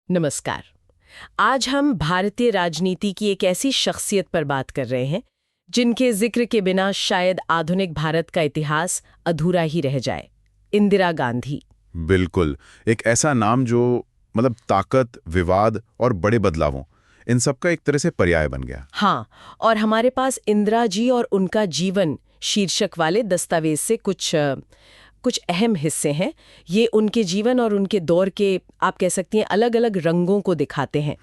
नमस्कार। आज हम भारतीय राजनीति की एक ऐसी शख्सियत पर बात कर रहे हैं जिनके जिक्र के बिना शायद आधुनिक भारत का इतिहास अधूरा ही रह जाए। इंदिरा गांधी। बिल्कुल। एक ऐसा नाम जो ताकत, विवाद और बड़े बदलावों, इन सब का एक तरह से पर्याय बन गया। हाँ, और हमारे पास इंदिरा जी और उनका जीवन शीर्षक वाले दस्तावेज से कुछ अहम हिस्से हैं। ये उनके जीवन और उनके दौर के, आप कह सकती हैं, अलग अलग रंगों को दिखाते हैं।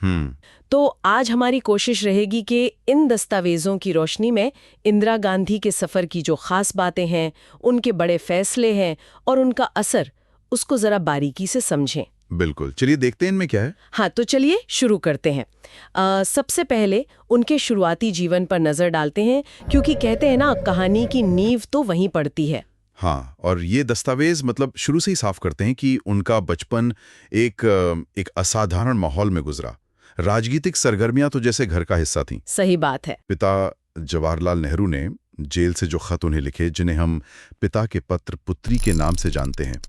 तो आज हमारी कोशिश रहेगी कि इन दस्तावेजों की रोशनी में इंदिरा गांधी के सफ़र की जो खास बातें हैं, उनके बड़े फैसले हैं और उनका असर, उसको ज़रा बारीकी से समझें। बिल्कुल, चलिए देखते हैं इनमें क्या है। हाँ, तो चलिए शुरू करते हैं। सबसे पहले उनके शुरुआती जीवन पर नज़र डालते हैं, क्योंकि कहते हैं ना, कहानी की नींव तो वहीं पड़ती है। हाँ, और ये दस्तावेज शुरू से ही साफ करते हैं कि उनका बचपन एक असाधारण माहौल में गुजरा। राजनीतिक सरगर्मियां तो जैसे घर का हिस्सा थीं। सही बात है। पिता जवाहरलाल नेहरू ने जेल से जो खत उन्हें लिखे, जिन्हें हम पिता के पत्र पुत्री के नाम से जानते हैं,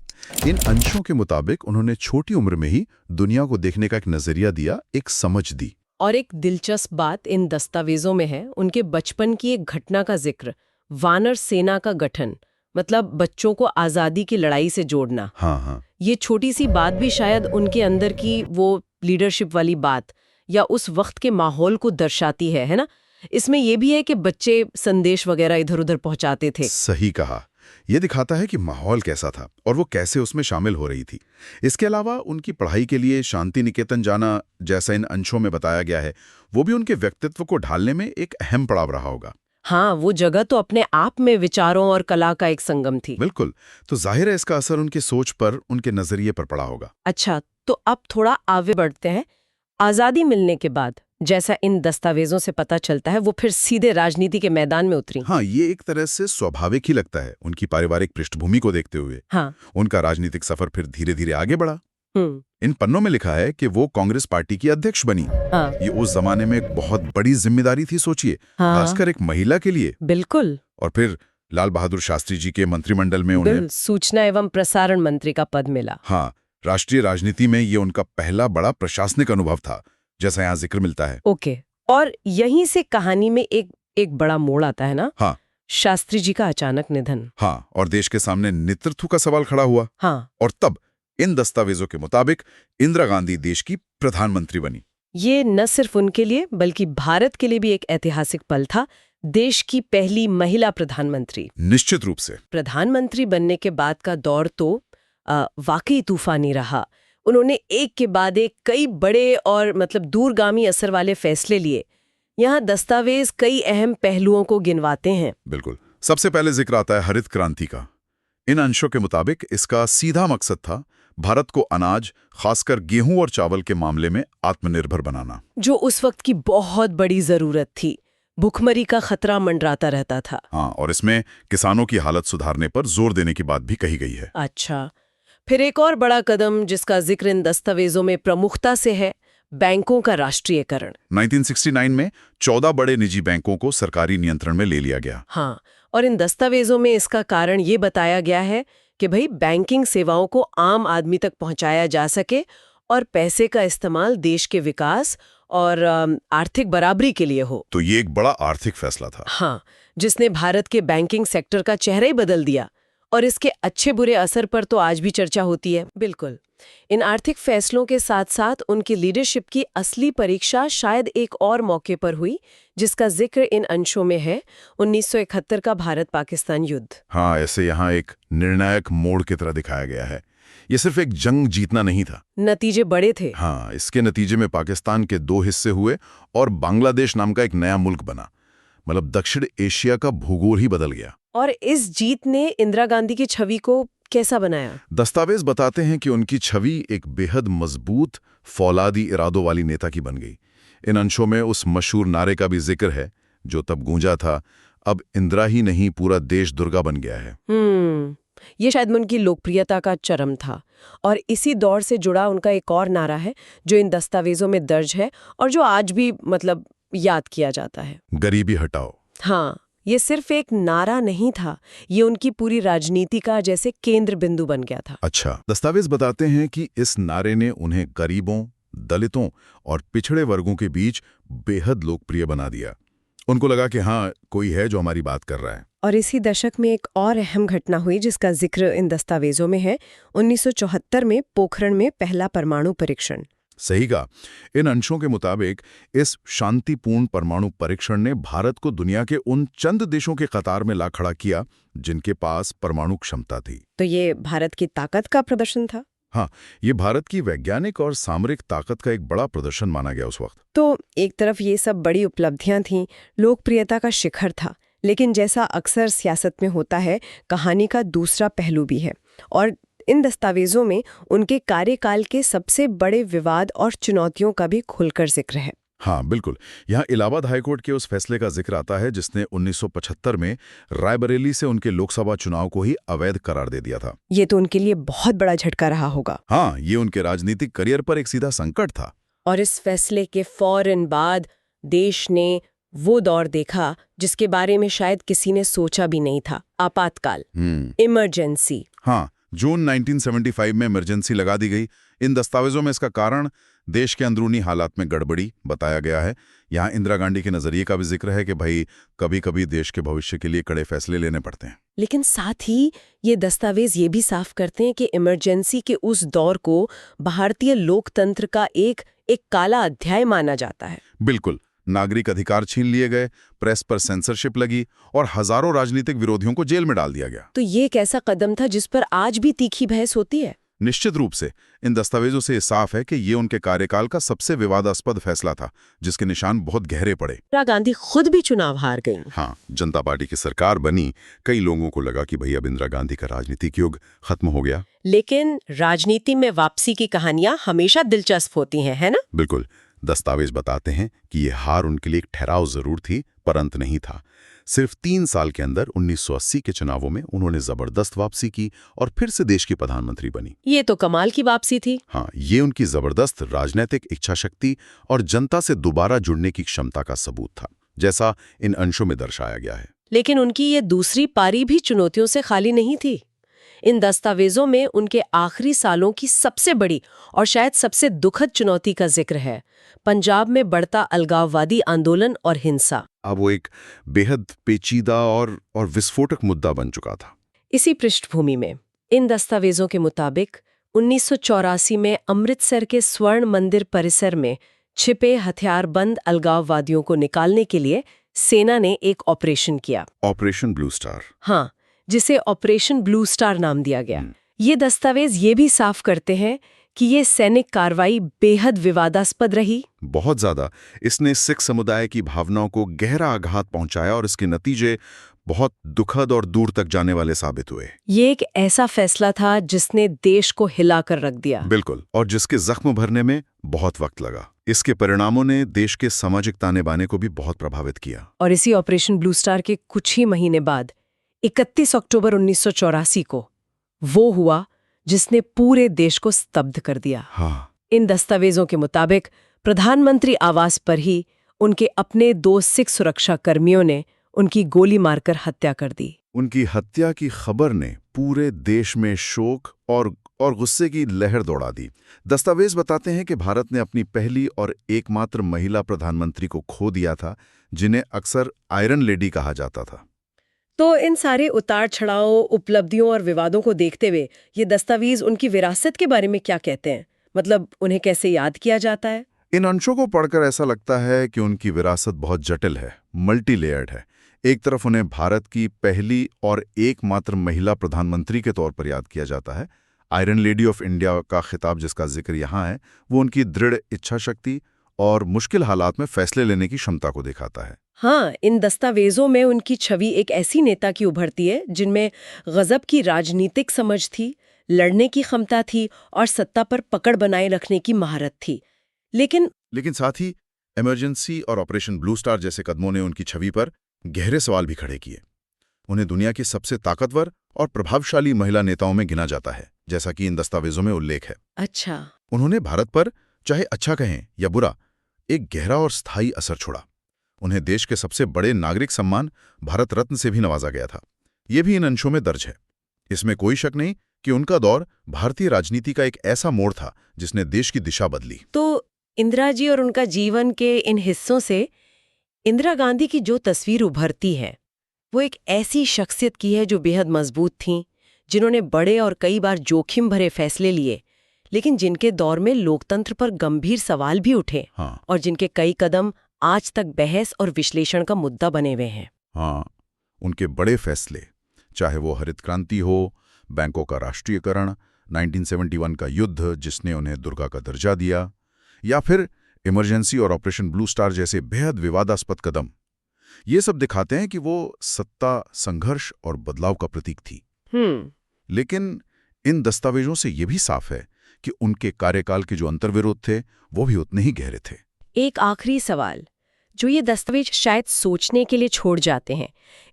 इन अंशों के मुताबिक उन्होंने छोटी उम्र में ही दुनिया को देखने का एक नजरिया दिया, एक समझ दी। और एक दिलचस्प बात इन दस्तावेजों में है उनके बचपन की एक घटना का जिक्र, वानर सेना का गठन, मतलब बच्चों को आज़ादी की लड़ाई से जोड़ना। हाँ। ये छोटी सी बात भी शायद उनके अंदर की वो लीडरशिप वाली बात या उस वक्त के माहौल को दर्शाती है ना? इसमें यह भी है कि बच्चे संदेश वगैरह इधर उधर पहुंचाते थे। सही कहा। यह दिखाता है कि माहौल कैसा था और वो कैसे उसमें शामिल हो रही थी। इसके अलावा उनकी पढ़ाई के लिए शांति निकेतन जाना, जैसा इन अंशों में बताया गया है, वो भी उनके व्यक्तित्व को ढालने में एक अहम पड़ाव रहा होगा। हाँ, वो जगह तो अपने आप में विचारों और कला का एक संगम थी। बिल्कुल। तो जाहिर है इसका असर उनकी सोच पर, उनके नजरिए पर पड़ा होगा। अच्छा, तो अब थोड़ा आगे बढ़ते हैं। आज़ादी मिलने के बाद, जैसा इन दस्तावेजों से पता चलता है, वो फिर सीधे राजनीति के मैदान में उतरी। हाँ, ये एक तरह से स्वाभाविक ही लगता है उनकी पारिवारिक पृष्ठभूमि को देखते हुए। हाँ। उनका राजनीतिक सफर फिर धीरे धीरे आगे बढ़ा। हम्म। इन पन्नों में लिखा है कि वो कांग्रेस पार्टी की अध्यक्ष बनी। हाँ। ये उस जमाने में एक बहुत बड़ी जिम्मेदारी थी, सोचिए, खासकर एक महिला के लिए। बिल्कुल। और फिर लाल बहादुर शास्त्री जी के मंत्रिमंडल में उन्हें सूचना एवं प्रसारण मंत्री का पद मिला। हाँ, राष्ट्रीय राजनीति में ये उनका पहला बड़ा प्रशासनिक अनुभव था, जैसा यहाँ जिक्र मिलता है। ओके। और यहीं से कहानी में एक बड़ा मोड़ आता है ना? हाँ, शास्त्री जी का अचानक निधन। हाँ, और देश के सामने नेतृत्व का सवाल खड़ा हुआ। हाँ। और तब इन दस्तावेजों के मुताबिक इंदिरा गांधी देश की प्रधानमंत्री बनी। ये न सिर्फ उनके लिए बल्कि भारत के लिए भी एक ऐतिहासिक पल था। देश की पहली महिला प्रधानमंत्री। निश्चित रूप से। प्रधानमंत्री बनने के बाद का दौर तो वाकई तूफानी रहा। उन्होंने एक के बाद एक कई बड़े और दूरगामी असर वाले फैसले लिए। यहाँ दस्तावेज कई अहम पहलुओं को गिनवाते हैं। बिल्कुल। सबसे पहले जिक्र आता है हरित क्रांति का। इन अंशों के मुताबिक इसका सीधा मकसद था भारत को अनाज, खासकर गेहूं और चावल के मामले में आत्मनिर्भर बनाना, जो उस वक्त की बहुत बड़ी जरूरत थी। भुखमरी का खतरा मंडराता रहता था। हाँ, और इसमें किसानों की हालत सुधारने पर जोर देने की बात भी कही गई है। अच्छा, फिर एक और बड़ा कदम जिसका जिक्र इन दस्तावेजों में प्रमुखता से है, बैंकों का राष्ट्रीयकरण। 1969 में 14 बड़े निजी बैंकों को सरकारी नियंत्रण में ले लिया गया। हाँ, और इन दस्तावेजों में इसका कारण ये बताया गया है कि भाई बैंकिंग सेवाओं को आम आदमी तक पहुंचाया जा सके और पैसे का इस्तेमाल देश के विकास और आर्थिक बराबरी के लिए हो। तो ये एक बड़ा आर्थिक फैसला था। हाँ, जिसने भारत के बैंकिंग सेक्टर का चेहरा ही बदल दिया। और इसके अच्छे बुरे असर पर तो आज भी चर्चा होती है। बिल्कुल। इन आर्थिक फैसलों के साथ साथ उनकी लीडरशिप की असली परीक्षा शायद एक और मौके पर हुई, जिसका जिक्र इन अंशों में है, 1971 का भारत पाकिस्तान युद्ध। हाँ, ऐसे यहाँ एक निर्णायक मोड़ की तरह दिखाया गया है। ये सिर्फ एक जंग जीतना नहीं था, नतीजे बड़े थे। हाँ, इसके नतीजे में पाकिस्तान के 2 हिस्से हुए और बांग्लादेश नाम का एक नया मुल्क बना। दक्षिण एशिया का भूगोल ही बदल गया। और इस जीत ने इंदिरा गांधी की छवि को कैसा बनाया? दस्तावेज बताते हैं कि उनकी छवि एक बेहद मजबूत, फौलादी इरादों वाली नेता की बन गई। इन अंशों में उस मशहूर नारे का भी जिक्र है जो तब गूंजा था, अब इंदिरा ही नहीं पूरा देश दुर्गा बन गया है। ये शायद उनकी लोकप्रियता का चरम था। और इसी दौर से जुड़ा उनका एक और नारा है जो इन दस्तावेजों में दर्ज है और जो आज भी याद किया जाता है, गरीबी हटाओ। हाँ, ये सिर्फ एक नारा नहीं था, ये उनकी पूरी राजनीति का जैसे केंद्र बिंदु बन गया था। अच्छा, दस्तावेज बताते हैं कि इस नारे ने उन्हें गरीबों, दलितों और पिछड़े वर्गों के बीच बेहद लोकप्रिय बना दिया। उनको लगा कि हाँ, कोई है जो हमारी बात कर रहा है। और इसी दशक में एक और अहम घटना हुई जिसका जिक्र इन दस्तावेजों में है। 1974 में पोखरण में पहला परमाणु परीक्षण। सही कहा। इन अंशों के मुताबिक इस शांतिपूर्ण परमाणु परीक्षण ने भारत को दुनिया के उन चंद देशों के कतार में ला खड़ा किया जिनके पास परमाणु क्षमता थी। तो ये भारत की ताकत का प्रदर्शन था। हाँ, ये भारत की वैज्ञानिक और सामरिक ताकत का एक बड़ा प्रदर्शन माना गया उस वक्त। तो एक तरफ ये सब बड़ी उपलब्धियां थीं, लोकप्रियता का शिखर था, लेकिन जैसा अक्सर सियासत में होता है, कहानी का दूसरा पहलू भी है। और इन दस्तावेजों में उनके कार्यकाल के सबसे बड़े विवाद और चुनौतियों का भी खुलकर जिक्र है। हाँ, बिल्कुल। यहाँ इलाहाबाद हाईकोर्ट के उस फैसले का जिक्र आता है जिसने 1975 में रायबरेली से उनके लोकसभा चुनाव को ही अवैध करार दे दिया था। ये तो उनके लिए बहुत बड़ा झटका रहा होगा। हाँ, ये उनके राजनीतिक करियर पर एक सीधा संकट था। और इस फैसले के फौरन बाद देश ने वो दौर देखा जिसके बारे में शायद किसी ने सोचा भी नहीं था, आपातकाल, इमरजेंसी। हाँ, जून 1975 में इमरजेंसी लगा दी गई। इन दस्तावेजों में इसका कारण देश के अंदरूनी हालात में गड़बड़ी बताया गया है। यहाँ इंदिरा गांधी के नजरिए का भी जिक्र है कि भाई कभी कभी देश के भविष्य के लिए कड़े फैसले लेने पड़ते हैं। लेकिन साथ ही ये दस्तावेज ये भी साफ करते हैं कि इमरजेंसी के उस दौर को भारतीय लोकतंत्र का एक काला अध्याय माना जाता है। बिल्कुल। नागरिक अधिकार छीन लिए गए, प्रेस पर सेंसरशिप लगी और हजारों राजनीतिक विरोधियों को जेल में डाल दिया गया। तो ये एक ऐसा कदम था जिस पर आज भी तीखी बहस होती है। निश्चित रूप से इन दस्तावेजों से साफ है कि ये उनके कार्यकाल का सबसे विवादास्पद फैसला था जिसके निशान बहुत गहरे पड़े। इंदिरा गांधी खुद भी चुनाव हार गई। हाँ, जनता पार्टी की सरकार बनी। कई लोगों को लगा कि भाई अब इंदिरा गांधी का राजनीतिक युग खत्म हो गया। लेकिन राजनीति में वापसी की कहानियां हमेशा दिलचस्प होती हैं, है ना? बिल्कुल। दस्तावेज बताते हैं कि ये हार उनके लिए एक ठहराव जरूर थी, पर अंत नहीं था। सिर्फ 3 साल के अंदर 1980 के चुनावों में उन्होंने जबरदस्त वापसी की और फिर से देश की प्रधानमंत्री बनी। ये तो कमाल की वापसी थी। हाँ, ये उनकी जबरदस्त राजनीतिक इच्छा शक्ति और जनता से दोबारा जुड़ने की क्षमता का सबूत था, जैसा इन अंशों में दर्शाया गया है। लेकिन उनकी ये दूसरी पारी भी चुनौतियों से खाली नहीं थी। इन दस्तावेजों में उनके आखिरी सालों की सबसे बड़ी और शायद सबसे दुखद चुनौती का जिक्र है, पंजाब में बढ़ता अलगाववादी आंदोलन और हिंसा। अब वो एक बेहद पेचीदा और विस्फोटक मुद्दा बन चुका था। इसी पृष्ठभूमि में इन दस्तावेजों के मुताबिक 1984 में अमृतसर के स्वर्ण मंदिर परिसर में छिपे हथियारबंद अलगाववादियों को निकालने के लिए सेना ने एक ऑपरेशन किया, ऑपरेशन ब्लू स्टार। हाँ, जिसे ऑपरेशन ब्लू स्टार नाम दिया गया। ये दस्तावेज ये भी साफ करते हैं कि ये सैनिक कार्रवाई बेहद विवादास्पद रही। बहुत ज्यादा। इसने सिख समुदाय की भावनाओं को गहरा आघात पहुंचाया और इसके नतीजे बहुत दुखद और दूर तक जाने वाले साबित हुए। ये एक ऐसा फैसला था जिसने देश को हिलाकर रख दिया। बिल्कुल, और जिसके जख्म भरने में बहुत वक्त लगा। इसके परिणामों ने देश के सामाजिक ताने बाने को भी बहुत प्रभावित किया। और इसी ऑपरेशन ब्लू स्टार के कुछ ही महीने बाद 31 अक्टूबर 1984 को वो हुआ जिसने पूरे देश को स्तब्ध कर दिया। हाँ। इन दस्तावेजों के मुताबिक प्रधानमंत्री आवास पर ही उनके अपने 2 सिख सुरक्षा कर्मियों ने उनकी गोली मारकर हत्या कर दी। उनकी हत्या की खबर ने पूरे देश में शोक और गुस्से की लहर दौड़ा दी। दस्तावेज बताते हैं कि भारत ने अपनी पहली और एकमात्र महिला प्रधानमंत्री को खो दिया था, जिन्हें अक्सर आयरन लेडी कहा जाता था। तो इन सारे उतार चढ़ाव, उपलब्धियों और विवादों को देखते हुए ये दस्तावेज उनकी विरासत के बारे में क्या कहते हैं? मतलब उन्हें कैसे याद किया जाता है? इन अंशों को पढ़कर ऐसा लगता है कि उनकी विरासत बहुत जटिल है, मल्टी लेयर्ड है। एक तरफ उन्हें भारत की पहली और एकमात्र महिला प्रधानमंत्री के तौर पर याद किया जाता है। आयरन लेडी ऑफ इंडिया का खिताब जिसका जिक्र यहाँ है, वो उनकी दृढ़ इच्छा शक्ति और मुश्किल हालात में फैसले लेने की क्षमता को दिखाता है। हाँ, इन दस्तावेजों में उनकी छवि एक ऐसी नेता की उभरती है जिनमें गजब की राजनीतिक समझ थी, लड़ने की क्षमता थी और सत्ता पर पकड़ बनाए रखने की महारत थी। लेकिन साथ ही इमरजेंसी और ऑपरेशन ब्लू स्टार जैसे कदमों ने उनकी छवि पर गहरे सवाल भी खड़े किए। उन्हें दुनिया की सबसे ताकतवर और प्रभावशाली महिला नेताओं में गिना जाता है, जैसा कि इन दस्तावेजों में उल्लेख है। अच्छा। उन्होंने भारत पर, चाहे अच्छा कहें या बुरा, एक गहरा और स्थायी असर छोड़ा। उन्हें देश के सबसे बड़े नागरिक सम्मान भारत रत्न से भी नवाजा गया था। ये भी इन अंशों में दर्ज है। इसमें कोई शक नहीं कि उनका दौर भारतीय राजनीति का एक ऐसा मोड़ था जिसने देश की दिशा बदली। तो इंदिरा जी और उनका जीवन के इन हिस्सों से इंदिरा गांधी की जो तस्वीर उभरती है वो एक ऐसी शख्सियत की है जो बेहद मजबूत थीं, जिन्होंने बड़े और कई बार जोखिम भरे फैसले लिए, लेकिन जिनके दौर में लोकतंत्र पर गंभीर सवाल भी उठे। हाँ। और जिनके कई कदम आज तक बहस और विश्लेषण का मुद्दा बने हुए हैं। हाँ, उनके बड़े फैसले, चाहे वो हरित क्रांति हो, बैंकों का राष्ट्रीयकरण, 1971 का युद्ध जिसने उन्हें दुर्गा का दर्जा दिया, या फिर इमरजेंसी और ऑपरेशन ब्लू स्टार जैसे बेहद विवादास्पद कदम, ये सब दिखाते हैं कि वो सत्ता, संघर्ष और बदलाव का प्रतीक थी। लेकिन इन दस्तावेजों से ये भी साफ है कि उनके कार्यकाल के जो अंतर्विरोध थे वो भी उतने ही गहरे थे। एक आखिरी सवाल जो ये दस्तावेज शायद सोचने के लिए छोड़ जाते हैं।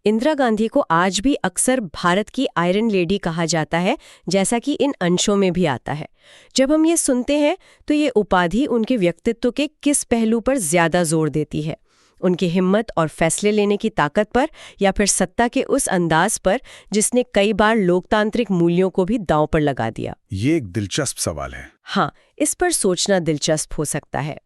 इंदिरा गांधी को आज भी अक्सर भारत की आयरन लेडी कहा जाता है, जैसा कि इन अंशों में भी आता है। जब हम ये सुनते हैं तो ये उपाधि उनके व्यक्तित्व के किस पहलू पर ज्यादा जोर देती है? उनकी हिम्मत और फैसले लेने की ताकत पर, या फिर सत्ता के उस अंदाज पर जिसने कई बार लोकतांत्रिक मूल्यों को भी दांव पर लगा दिया? ये एक दिलचस्प सवाल है। हाँ, इस पर सोचना दिलचस्प हो सकता है।